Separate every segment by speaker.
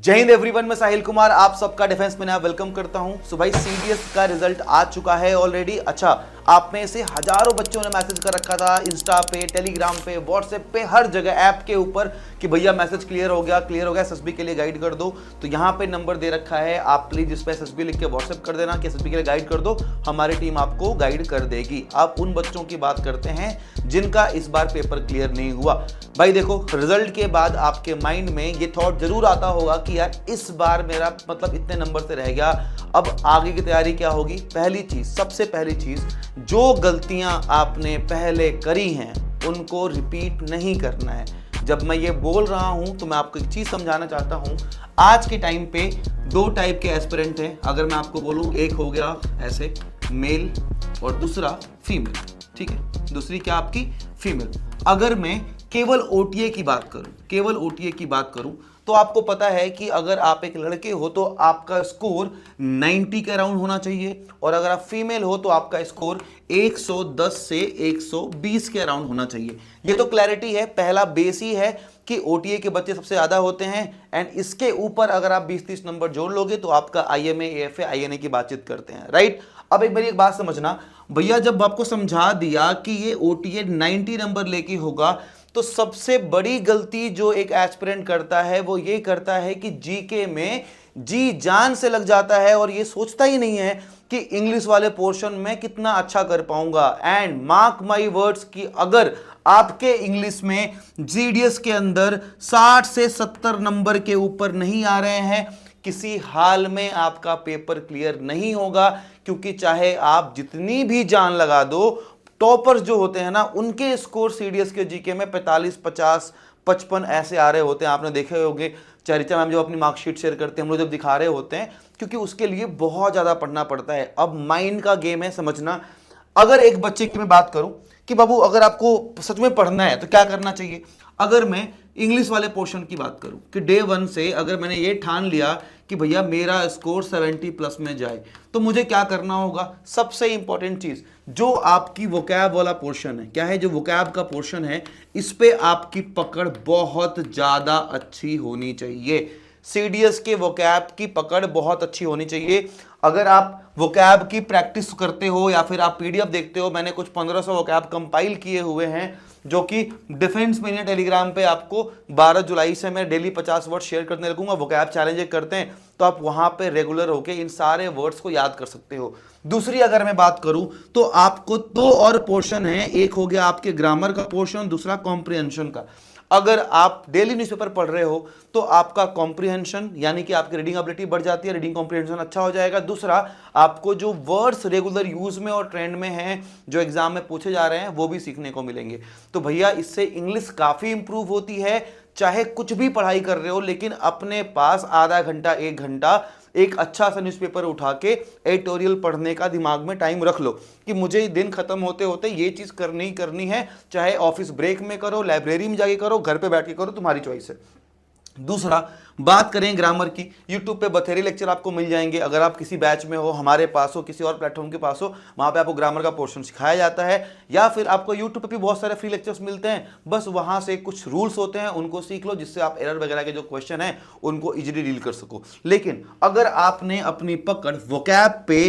Speaker 1: जय हिंद एवरीवन, मैं साहिल कुमार आप सबका डिफेंस में वेलकम करता हूं। सो भाई सीडीएस का रिजल्ट आ चुका है ऑलरेडी। अच्छा, आप में से हजारों बच्चों ने मैसेज कर रखा था इंस्टा पे, टेलीग्राम पे, व्हाट्सएप पे, हर जगह ऐप के ऊपर कि भैया मैसेज क्लियर हो गया एसएसबी के लिए गाइड कर दो। तो यहाँ पे नंबर दे रखा है, आप प्लीज इस पे एसएसबी लिख के व्हाट्सएप कर देना कि एसएसबी के लिए गाइड कर दो, हमारी टीम आपको गाइड कर देगी। अब उन बच्चों की बात करते हैं जिनका इस बार पेपर क्लियर नहीं हुआ। भाई देखो, रिजल्ट के बाद आपके माइंड में ये थॉट जरूर आता होगा कि यार इस बार मेरा मतलब इतने नंबर से रह गया, अब आगे की तैयारी क्या होगी। पहली चीज, सबसे पहली चीज, जो गलतियां आपने पहले करी हैं उनको रिपीट नहीं करना है। जब मैं ये बोल रहा हूं तो मैं आपको एक चीज समझाना चाहता हूं। आज के टाइम पे दो टाइप के एस्पिरेंट हैं। अगर मैं आपको बोलूं, एक हो गया ऐसे मेल और दूसरा फीमेल, ठीक है, दूसरी क्या आपकी फीमेल। अगर मैं केवल ओटीए की बात करूं तो आपको पता है कि अगर आप एक लड़के हो तो आपका स्कोर 90 के अराउंड होना चाहिए, और अगर आप फीमेल हो तो आपका स्कोर 110 से 120 के अराउंड होना चाहिए। ये तो क्लैरिटी है, पहला बेस ही है कि ओटीए के बच्चे सबसे ज्यादा होते हैं, एंड इसके ऊपर अगर आप 20-30 नंबर जोड़ लोगे तो आपका आईएमए, एएफए, आईएनए की बातचीत करते हैं, राइट। अब एक बार एक बात समझना भैया, जब आपको समझा दिया कि ये ओटीए 90 नंबर लेके होगा, तो सबसे बड़ी गलती जो एक एस्पिरेंट करता है वो ये करता है कि जीके में जी जान से लग जाता है और ये सोचता ही नहीं है कि इंग्लिश वाले पोर्शन में कितना अच्छा कर पाऊंगा। एंड मार्क माई वर्ड्स कि अगर आपके इंग्लिश में जीडीएस के अंदर 60 से 70 नंबर के ऊपर नहीं आ रहे हैं, किसी हाल में आपका पेपर क्लियर नहीं होगा। क्योंकि चाहे आप जितनी भी जान लगा दो, टॉपर्स जो होते हैं ना, उनके स्कोर सीडीएस के जीके में 45, 50, 55 ऐसे आ रहे होते हैं। आपने देखे होंगे, चरित्रा मैम जब अपनी मार्कशीट शेयर करते हैं, हम लोग जब दिखा रहे होते हैं, क्योंकि उसके लिए बहुत ज़्यादा पढ़ना पड़ता है। अब माइंड का गेम है, समझना। अगर एक बच्चे की मैं बात करूं कि बाबू अगर आपको सच में पढ़ना है तो क्या करना चाहिए, अगर मैं इंग्लिश वाले पोर्शन की बात करूं कि डे 1 से अगर मैंने ये ठान लिया कि भैया मेरा स्कोर 70 प्लस में जाए, तो मुझे क्या करना होगा। सबसे इंपॉर्टेंट चीज, जो आपकी वोकैब वाला पोर्शन है, क्या है, जो वोकैब का पोर्शन है, इस पे आपकी पकड़ बहुत ज्यादा अच्छी होनी चाहिए। सीडीएस के वोकैब की पकड़ बहुत अच्छी होनी चाहिए। अगर आप वोकैब की प्रैक्टिस करते हो या फिर आप पीडीएफ देखते हो, मैंने कुछ 1500 वोकैब कंपाइल किए हुए हैं जो कि डिफेंस में टेलीग्राम पे आपको 12 जुलाई से मैं डेली 50 वर्ड शेयर करने लगूंगा। वोकैब चैलेंज करते हैं तो आप वहां पे रेगुलर होके इन सारे वर्ड्स को याद कर सकते हो। दूसरी अगर मैं बात करूं तो आपको दो और पोर्शन है, एक हो गया आपके ग्रामर का पोर्शन, दूसरा कॉम्प्रिहेंशन का। अगर आप डेली न्यूज़पेपर पढ़ रहे हो तो आपका कॉम्प्रिहेंशन यानी कि आपकी रीडिंग एबिलिटी बढ़ जाती है, रीडिंग कॉम्प्रिहेंशन अच्छा हो जाएगा। दूसरा, आपको जो वर्ड्स रेगुलर यूज में और ट्रेंड में हैं, जो एग्जाम में पूछे जा रहे हैं, वो भी सीखने को मिलेंगे। तो भैया इससे इंग्लिश काफी इंप्रूव होती है। चाहे कुछ भी पढ़ाई कर रहे हो, लेकिन अपने पास आधा घंटा 1 घंटा एक अच्छा सा न्यूज़पेपर उठा के एडिटोरियल पढ़ने का दिमाग में टाइम रख लो कि मुझे दिन खत्म होते होते ये चीज करनी ही करनी है। चाहे ऑफिस ब्रेक में करो, लाइब्रेरी में जाके करो, घर पे बैठ के करो, तुम्हारी चॉइस है। दूसरा, बात करें ग्रामर की, यूट्यूब पे बथेरे लेक्चर आपको मिल जाएंगे। अगर आप किसी बैच में हो, हमारे पास हो, किसी और प्लेटफॉर्म के पास हो, वहाँ पे आपको ग्रामर का पोर्शन सिखाया जाता है। या फिर आपको यूट्यूब पे भी बहुत सारे फ्री लेक्चर्स मिलते हैं, बस वहाँ से कुछ रूल्स होते हैं, उनको सीख लो, जिससे आप एरर वगैरह के जो क्वेश्चन है उनको इजीली डील कर सको। लेकिन अगर आपने अपनी पकड़ वोकैब पे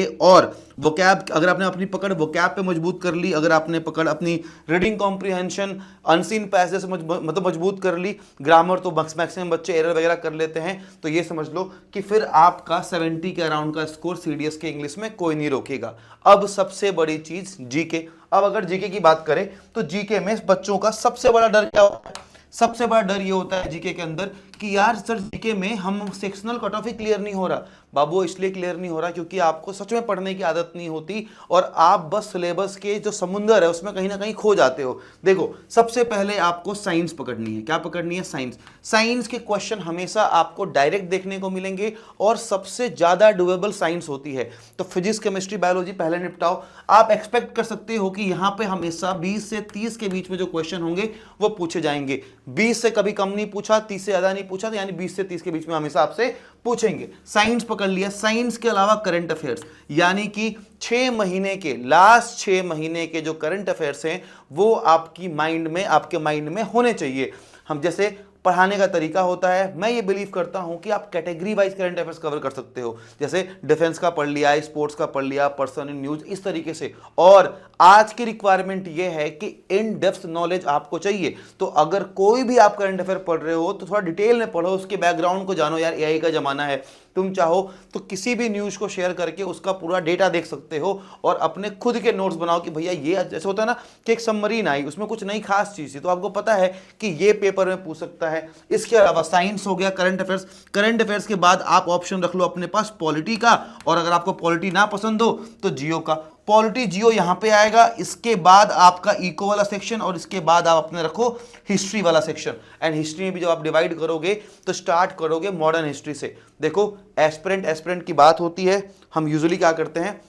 Speaker 1: अगर आपने अपनी पकड़ वोकैब पे मजबूत कर ली, अगर आपने पकड़ अपनी रीडिंग कॉम्प्रिहेंशन, अनसीन पैसेज से मतलब मजबूत कर ली, ग्रामर तो मैक्सिमम बच्चे एरर वगैरह कर लेते हैं, तो ये समझ लो कि फिर आपका 70 के अराउंड का स्कोर सीडीएस के इंग्लिश में कोई नहीं रोकेगा। अब सबसे बड़ी चीज जीके। अब अगर जीके की बात करें तो जीके में बच्चों का सबसे बड़ा डर क्या होता है, सबसे बड़ा डर ये होता है जीके के अंदर कि यार सर जीके में हम सेक्शनल कट ऑफ ही क्लियर नहीं हो रहा। बाबू इसलिए क्लियर नहीं हो रहा क्योंकि आपको सच में पढ़ने की आदत नहीं होती और आप बस सिलेबस के जो समुंदर है उसमें कहीं ना कहीं खो जाते हो। देखो, सबसे पहले आपको साइंस पकड़नी है। क्या पकड़नी है? साइंस। साइंस के क्वेश्चन हमेशा आपको डायरेक्ट देखने को मिलेंगे और सबसे ज्यादा डुएबल साइंस होती है। तो फिजिक्स, केमिस्ट्री, बायोलॉजी पहले निपटाओ। आप एक्सपेक्ट कर सकते हो कि यहाँ पे हमेशा 20 से 30 के बीच में जो क्वेश्चन होंगे वो पूछे जाएंगे। 20 से कभी कम नहीं पूछा, 30 से ज्यादा नहीं पूछा, तो यानी 20 से 30 के बीच में हमेशा आपसे पूछेंगे। साइंस पकड़ लिया। साइंस के अलावा करंट अफेयर्स, यानी कि 6 महीने के, लास्ट 6 महीने के जो करंट अफेयर्स हैं वो आपके माइंड में होने चाहिए। हम जैसे पढ़ाने का तरीका होता है। मैं ये बिलीव करता हूं कि आप category wise current affairs cover कर सकते हो, जैसे डिफेंस का पढ़ लिया, स्पोर्ट्स का पढ़ लिया, पर्सन इन न्यूज, इस तरीके से। और आज की रिक्वायरमेंट ये है कि इन डेप्थ नॉलेज आपको चाहिए। तो अगर कोई भी आप करंट अफेयर पढ़ रहे हो तो थोड़ा डिटेल में पढ़ो, उसके बैकग्राउंड को जानो। यार एआई का जमाना है, तुम चाहो तो किसी भी न्यूज को शेयर करके उसका पूरा डेटा देख सकते हो और अपने खुद के नोट्स बनाओ कि भैया ये जैसे होता है ना कि एक सबमरीन आई, उसमें कुछ नई खास चीज थी तो आपको पता है कि ये पेपर में पूछ सकता है। इसके अलावा साइंस हो गया, करंट अफेयर्स। करंट अफेयर्स के बाद आप ऑप्शन रख लो अपने पास पॉलिटी का, और अगर आपको पॉलिटी ना पसंद हो तो जियो का। पॉलिटी जियो यहां पे आएगा, इसके बाद आपका इको वाला सेक्शन, और इसके बाद आप अपने रखो हिस्ट्री वाला सेक्शन। एंड हिस्ट्री में भी जब आप डिवाइड करोगे तो स्टार्ट करोगे मॉडर्न हिस्ट्री से। देखो एस्पिरेंट की बात होती है, हम यूजुअली क्या करते हैं,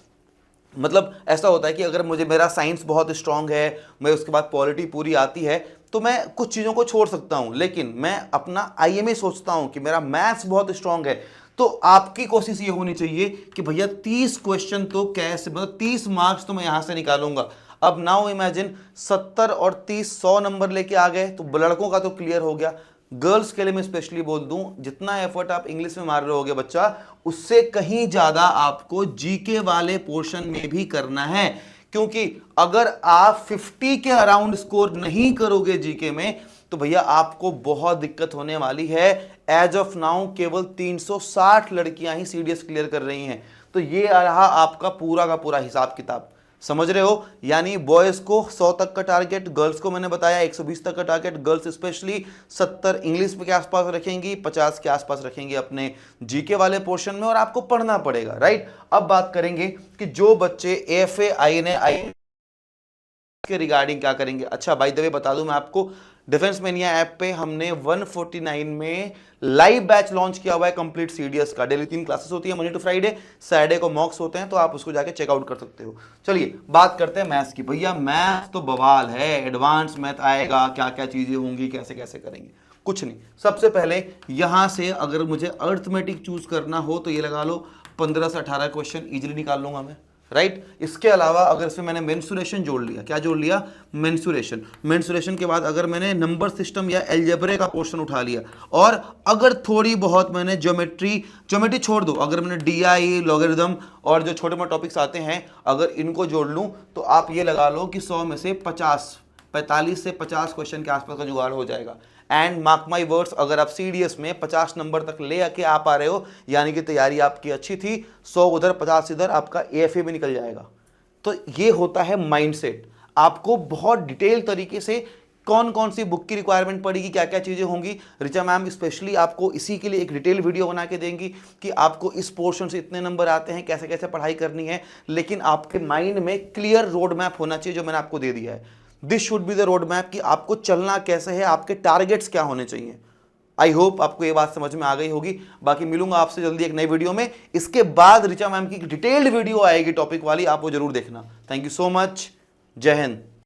Speaker 1: मतलब ऐसा होता है कि अगर मेरा साइंस बहुत स्ट्रांग है, मैं उसके बाद पॉलिटी पूरी आती है, तो मैं कुछ चीज़ों को छोड़ सकता हूं। लेकिन मैं अपना आईएमए सोचता हूं कि मेरा मैथ्स बहुत स्ट्रांग है, तो आपकी कोशिश ये होनी चाहिए कि भैया 30 क्वेश्चन तो कैसे, मतलब 30 मार्क्स तो मैं यहां से निकालूंगा। अब नाउ इमेजिन 70 और 30 100 नंबर लेके आ गए, तो लड़कों का तो क्लियर हो गया। गर्ल्स के लिए मैं स्पेशली बोल दूं, जितना एफर्ट आप इंग्लिश में मार रहे होगे बच्चा, उससे कहीं ज्यादा आपको जीके वाले पोर्शन में भी करना है। क्योंकि अगर आप 50 के अराउंड स्कोर नहीं करोगे जीके में तो भैया आपको बहुत दिक्कत होने वाली है। एज ऑफ नाउ केवल 360 लड़कियां ही सीडीएस क्लियर कर रही हैं। तो ये रहा आपका पूरा का पूरा हिसाब किताब, समझ रहे हो। यानी बॉयज को 100 तक का टारगेट, गर्ल्स को मैंने बताया 120 तक का टारगेट। गर्ल्स स्पेशली 70 इंग्लिश के आसपास रखेंगी, 50 के आसपास रखेंगी अपने जीके वाले पोर्शन में, और आपको पढ़ना पड़ेगा, राइट। अब बात करेंगे कि जो बच्चे एफए आई के रिगार्डिंग क्या करेंगे। अच्छा बाय द वे बता दूं मैं आपको, डिफेंस मेनिया ऐप पे हमने 149 में लाइव बैच लॉन्च किया हुआ है कंप्लीट सीडीएस का। डेली 3 क्लासेस होती है, मंडे टू फ्राइडे, सैटरडे को मॉक्स होते हैं, तो आप उसको जाके चेकआउट कर सकते हो। चलिए बात करते हैं मैथ्स की। भैया मैथ्स तो बवाल है, एडवांस मैथ आएगा, क्या क्या चीजें होंगी, कैसे कैसे करेंगे, कुछ नहीं। सबसे पहले यहां से अगर मुझे अर्थमेटिक चूज करना हो तो ये लगा लो 15 से 18 क्वेश्चन इजीली निकाल लूंगा मैं, राइट। इसके अलावा अगर इसमें मैंने मेंसुरेशन जोड़ लिया, क्या जोड़ लिया, मेंसुरेशन के बाद अगर मैंने नंबर सिस्टम या एल्जेब्रे का पोर्शन उठा लिया, और अगर थोड़ी बहुत मैंने ज्योमेट्री छोड़ दो, अगर मैंने डीआई, लॉगरिथम और जो छोटे मोटे टॉपिक्स आते हैं अगर इनको जोड़ लूं, तो आप ये लगा लो कि 100 में से 45 से 50 क्वेश्चन के आसपास का जुगाड़ हो जाएगा। एंड मार्क माई वर्ड्स, अगर आप सीडीएस में 50 नंबर तक ले आके आ पा रहे हो, यानी कि तैयारी आपकी अच्छी थी, 100 उधर 50 इधर, आपका एएफए भी निकल जाएगा। तो ये होता है माइंडसेट। आपको बहुत डिटेल तरीके से कौन कौन सी बुक की रिक्वायरमेंट पड़ेगी, क्या क्या चीजें होंगी, ऋचा मैम स्पेशली आपको इसी के लिए एक डिटेल वीडियो बना के देंगी कि आपको इस पोर्शन से इतने नंबर आते हैं, कैसे कैसे पढ़ाई करनी है। लेकिन आपके माइंड में क्लियर रोड मैप होना चाहिए, जो मैंने आपको दे दिया है। This should be the road map कि आपको चलना कैसे है, आपके टारगेट्स क्या होने चाहिए। आई होप आपको ये बात समझ में आ गई होगी। बाकी मिलूंगा आपसे जल्दी एक नई वीडियो में। इसके बाद ऋचा मैम की डिटेल्ड वीडियो आएगी टॉपिक वाली, आप वो जरूर देखना। थैंक यू सो मच, जय हिंद।